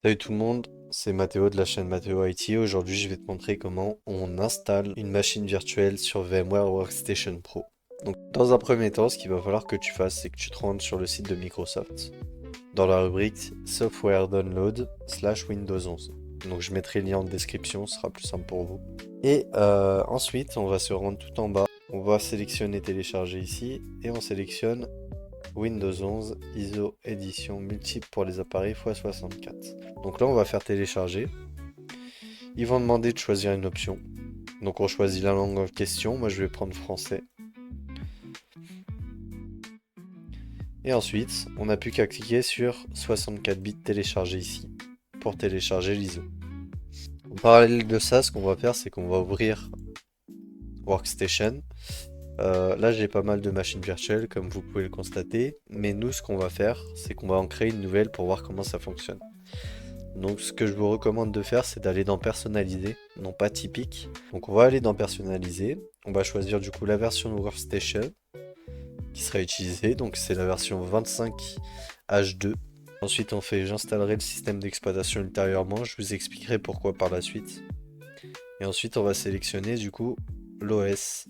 Salut tout le monde, c'est Mathéo de la chaîne Mathéo IT. Aujourd'hui, je vais te montrer comment on installe une machine virtuelle sur VMware Workstation Pro. Donc, dans un premier temps, ce qu'il va falloir que tu fasses, c'est que tu te rendes sur le site de Microsoft, dans la rubrique Software Download /Windows 11. Donc, je mettrai le lien en description, ce sera plus simple pour vous. Et ensuite, on va se rendre tout en bas. On va sélectionner télécharger ici et on sélectionne Windows 11 ISO édition multiple pour les appareils x64. Donc là, on va faire télécharger. Ils vont demander de choisir une option. Donc on choisit la langue en question. Moi, je vais prendre français. Et ensuite, on n'a plus qu'à cliquer sur 64 bits télécharger ici pour télécharger l'ISO. En parallèle de ça, ce qu'on va faire, c'est qu'on va ouvrir Workstation. Là, j'ai pas mal de machines virtuelles, comme vous pouvez le constater. Mais nous, ce qu'on va faire, c'est qu'on va en créer une nouvelle pour voir comment ça fonctionne. Donc ce que je vous recommande de faire, c'est d'aller dans personnaliser, non pas typique. Donc on va aller dans personnaliser, on va choisir du coup la version de Workstation qui sera utilisée, donc c'est la version 25H2. Ensuite on fait j'installerai le système d'exploitation ultérieurement, je vous expliquerai pourquoi par la suite. Et ensuite on va sélectionner du coup l'OS.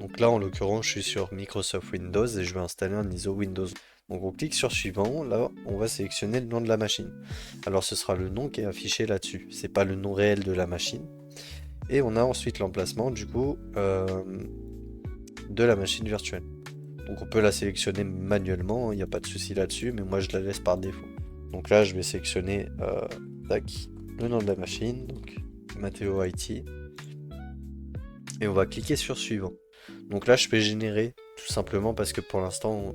Donc là en l'occurrence je suis sur Microsoft Windows et je vais installer un ISO Windows. Donc on clique sur suivant, là on va sélectionner le nom de la machine. Alors ce sera le nom qui est affiché là-dessus, c'est pas le nom réel de la machine. Et on a ensuite l'emplacement du coup de la machine virtuelle. Donc on peut la sélectionner manuellement, il n'y a pas de souci là-dessus, mais moi je la laisse par défaut. Donc là je vais sélectionner tac, le nom de la machine, donc Mathéo IT. Et on va cliquer sur suivant. Donc là je peux générer tout simplement parce que pour l'instant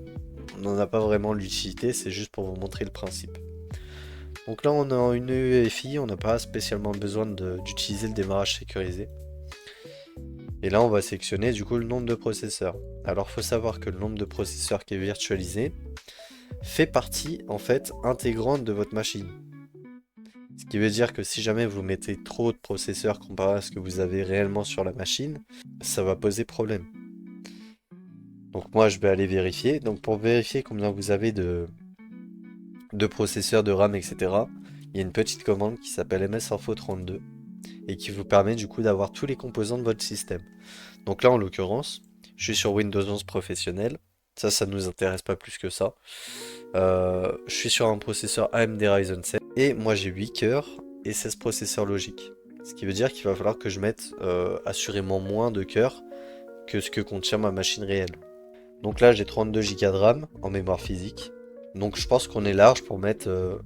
on n'en a pas vraiment l'utilité, c'est juste pour vous montrer le principe. Donc là on a une UEFI, on n'a pas spécialement besoin d'utiliser le démarrage sécurisé. Et là on va sélectionner du coup le nombre de processeurs. Alors il faut savoir que le nombre de processeurs qui est virtualisé fait partie en fait intégrante de votre machine. Ce qui veut dire que si jamais vous mettez trop de processeurs comparé à ce que vous avez réellement sur la machine, ça va poser problème. Donc moi je vais aller vérifier. Donc pour vérifier combien vous avez de processeurs, de RAM, etc., il y a une petite commande qui s'appelle msinfo32 et qui vous permet du coup d'avoir tous les composants de votre système. Donc là en l'occurrence, je suis sur Windows 11 professionnel. Ça nous intéresse pas plus que ça. Je suis sur un processeur AMD Ryzen 7 et moi j'ai 8 cœurs et 16 processeurs logiques. Ce qui veut dire qu'il va falloir que je mette assurément moins de cœurs que ce que contient ma machine réelle. Donc là j'ai 32 Go de RAM en mémoire physique. Donc je pense qu'on est large pour mettre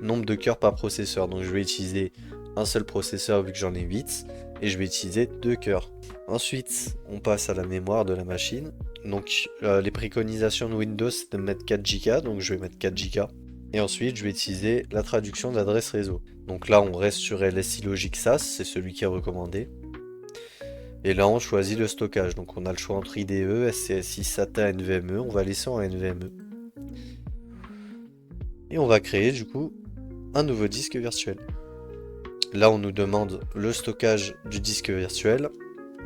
nombre de cœurs par processeur. Donc je vais utiliser un seul processeur vu que j'en ai 8 et je vais utiliser 2 cœurs. Ensuite, on passe à la mémoire de la machine. Donc les préconisations de Windows, c'est de mettre 4 Go, donc je vais mettre 4 Go. Et ensuite, je vais utiliser la traduction d'adresse réseau. Donc là, on reste sur LSI Logic SAS, c'est celui qui est recommandé. Et là, on choisit le stockage. Donc on a le choix entre IDE, SCSI, SATA, NVMe. On va laisser en NVMe. Et on va créer du coup un nouveau disque virtuel. Là, on nous demande le stockage du disque virtuel.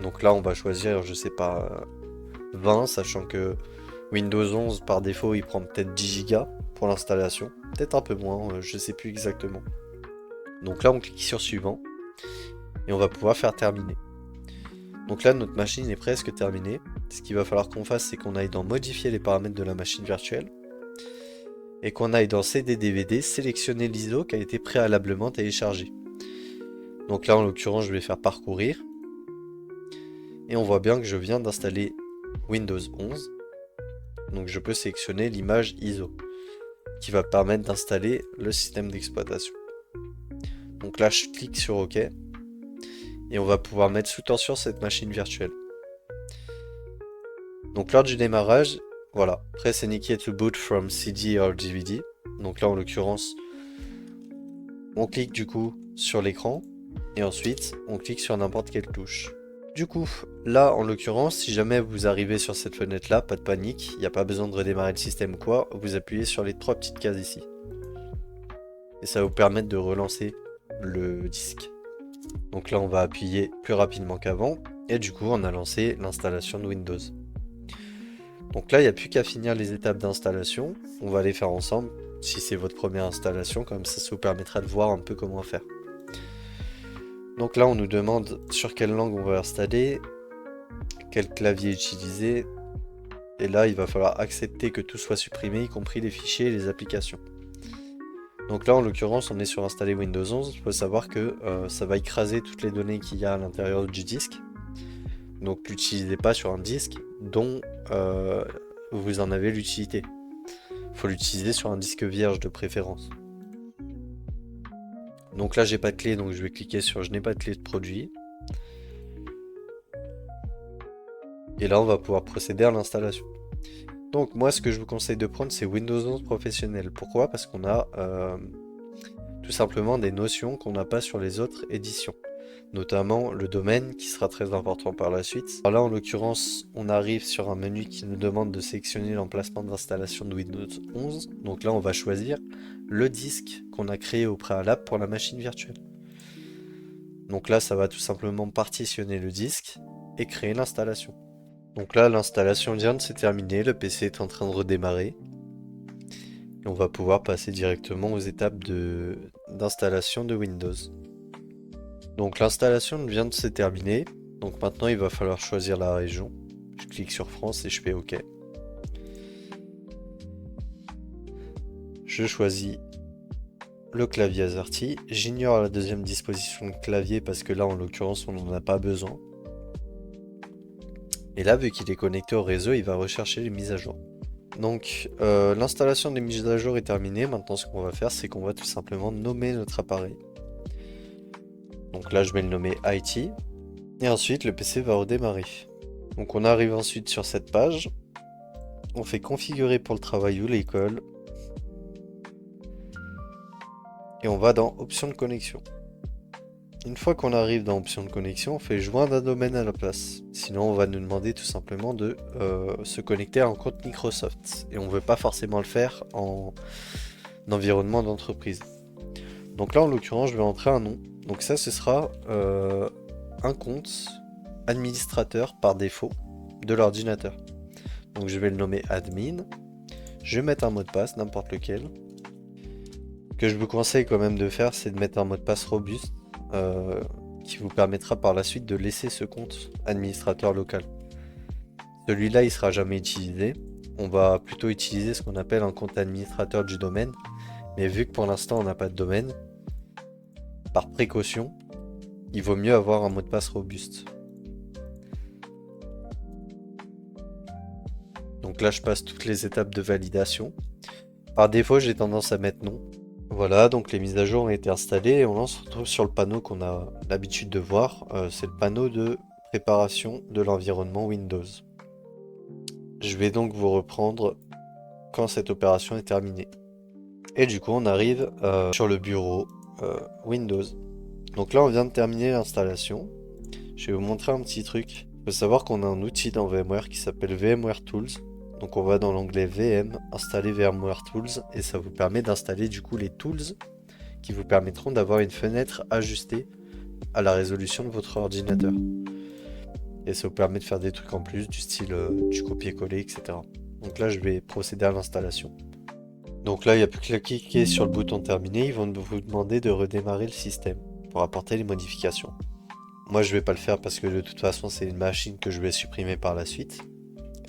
Donc là, on va choisir, je sais pas, 20, sachant que Windows 11 par défaut, il prend peut-être 10 Go pour l'installation. Peut-être un peu moins, je sais plus exactement. Donc là, on clique sur suivant et on va pouvoir faire terminer. Donc là, notre machine est presque terminée. Ce qu'il va falloir qu'on fasse, c'est qu'on aille dans modifier les paramètres de la machine virtuelle et qu'on aille dans CD-DVD, sélectionner l'ISO qui a été préalablement téléchargé. Donc là, en l'occurrence, je vais faire parcourir. Et on voit bien que je viens d'installer Windows 11. Donc je peux sélectionner l'image ISO qui va permettre d'installer le système d'exploitation. Donc là, je clique sur OK. Et on va pouvoir mettre sous tension cette machine virtuelle. Donc lors du démarrage, voilà, press any key to boot from CD or DVD. Donc là, en l'occurrence, on clique du coup sur l'écran. Et ensuite, on clique sur n'importe quelle touche. Du coup, là, en l'occurrence, si jamais vous arrivez sur cette fenêtre-là, pas de panique, il n'y a pas besoin de redémarrer le système ou quoi, vous appuyez sur les 3 petites cases ici. Et ça va vous permettre de relancer le disque. Donc là, on va appuyer plus rapidement qu'avant, et du coup, on a lancé l'installation de Windows. Donc là, il n'y a plus qu'à finir les étapes d'installation, on va les faire ensemble. si c'est votre première installation, comme ça vous permettra de voir un peu comment faire. Donc là on nous demande sur quelle langue on va installer, quel clavier utiliser, et là il va falloir accepter que tout soit supprimé, y compris les fichiers et les applications. Donc là en l'occurrence on est sur installer Windows 11, il faut savoir que ça va écraser toutes les données qu'il y a à l'intérieur du disque. Donc l'utilisez pas sur un disque dont vous en avez l'utilité. Il faut l'utiliser sur un disque vierge de préférence. Donc là j'ai pas de clé, donc je vais cliquer sur je n'ai pas de clé de produit. Et là on va pouvoir procéder à l'installation. Donc moi ce que je vous conseille de prendre c'est Windows 11 professionnel. Pourquoi? Parce qu'on a tout simplement des notions qu'on n'a pas sur les autres éditions. Notamment le domaine qui sera très important par la suite. Alors là en l'occurrence on arrive sur un menu qui nous demande de sélectionner l'emplacement d'installation de Windows 11. Donc là on va choisir le disque qu'on a créé au préalable pour la machine virtuelle. Donc là ça va tout simplement partitionner le disque et créer l'installation. Donc là l'installation vient de se terminer, le PC est en train de redémarrer. Et on va pouvoir passer directement aux étapes d'installation de Windows. Donc l'installation vient de se terminer. Donc maintenant il va falloir choisir la région. Je clique sur France et je fais OK. Je choisis le clavier AZERTY. J'ignore la deuxième disposition de clavier parce que là en l'occurrence on n'en a pas besoin. Et là vu qu'il est connecté au réseau, il va rechercher les mises à jour. Donc l'installation des mises à jour est terminée. Maintenant ce qu'on va faire c'est qu'on va tout simplement nommer notre appareil. Donc là je vais le nommer IT. Et ensuite le PC va redémarrer. Donc on arrive ensuite sur cette page. On fait configurer pour le travail ou l'école. Et on va dans options de connexion. Une fois qu'on arrive dans options de connexion, on fait joindre un domaine à la place. Sinon on va nous demander tout simplement de se connecter à un compte Microsoft. Et on ne veut pas forcément le faire en environnement d'entreprise. Donc là en l'occurrence je vais entrer un nom. Donc ça ce sera un compte administrateur par défaut de l'ordinateur. Donc je vais le nommer admin. Je vais mettre un mot de passe, n'importe lequel. Ce que je vous conseille quand même de faire, c'est de mettre un mot de passe robuste qui vous permettra par la suite de laisser ce compte administrateur local. Celui-là, il sera jamais utilisé. On va plutôt utiliser ce qu'on appelle un compte administrateur du domaine. Mais vu que pour l'instant, on n'a pas de domaine, par précaution, il vaut mieux avoir un mot de passe robuste. Donc là, je passe toutes les étapes de validation. Par défaut, j'ai tendance à mettre non. Voilà, donc les mises à jour ont été installées et on se retrouve sur le panneau qu'on a l'habitude de voir. C'est le panneau de préparation de l'environnement Windows. Je vais donc vous reprendre quand cette opération est terminée. Et du coup, on arrive sur le bureau Windows. Donc là, on vient de terminer l'installation. Je vais vous montrer un petit truc. Il faut savoir qu'on a un outil dans VMware qui s'appelle VMware Tools. Donc on va dans l'onglet VM, installer VMware Tools et ça vous permet d'installer du coup les tools qui vous permettront d'avoir une fenêtre ajustée à la résolution de votre ordinateur. Et ça vous permet de faire des trucs en plus du style du copier-coller, etc. Donc là je vais procéder à l'installation. Donc là il n'y a plus qu'à cliquer sur le bouton terminer, ils vont vous demander de redémarrer le système pour apporter les modifications. Moi je vais pas le faire parce que de toute façon c'est une machine que je vais supprimer par la suite.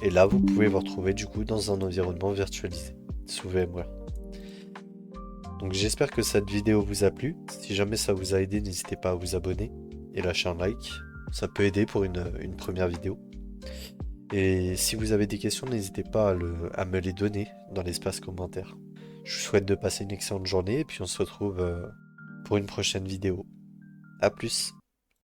Et là, vous pouvez vous retrouver du coup dans un environnement virtualisé sous VMware. Donc j'espère que cette vidéo vous a plu. Si jamais ça vous a aidé, n'hésitez pas à vous abonner et lâcher un like. Ça peut aider pour une première vidéo. Et si vous avez des questions, n'hésitez pas à me les donner dans l'espace commentaire. Je vous souhaite de passer une excellente journée et puis on se retrouve pour une prochaine vidéo. A plus!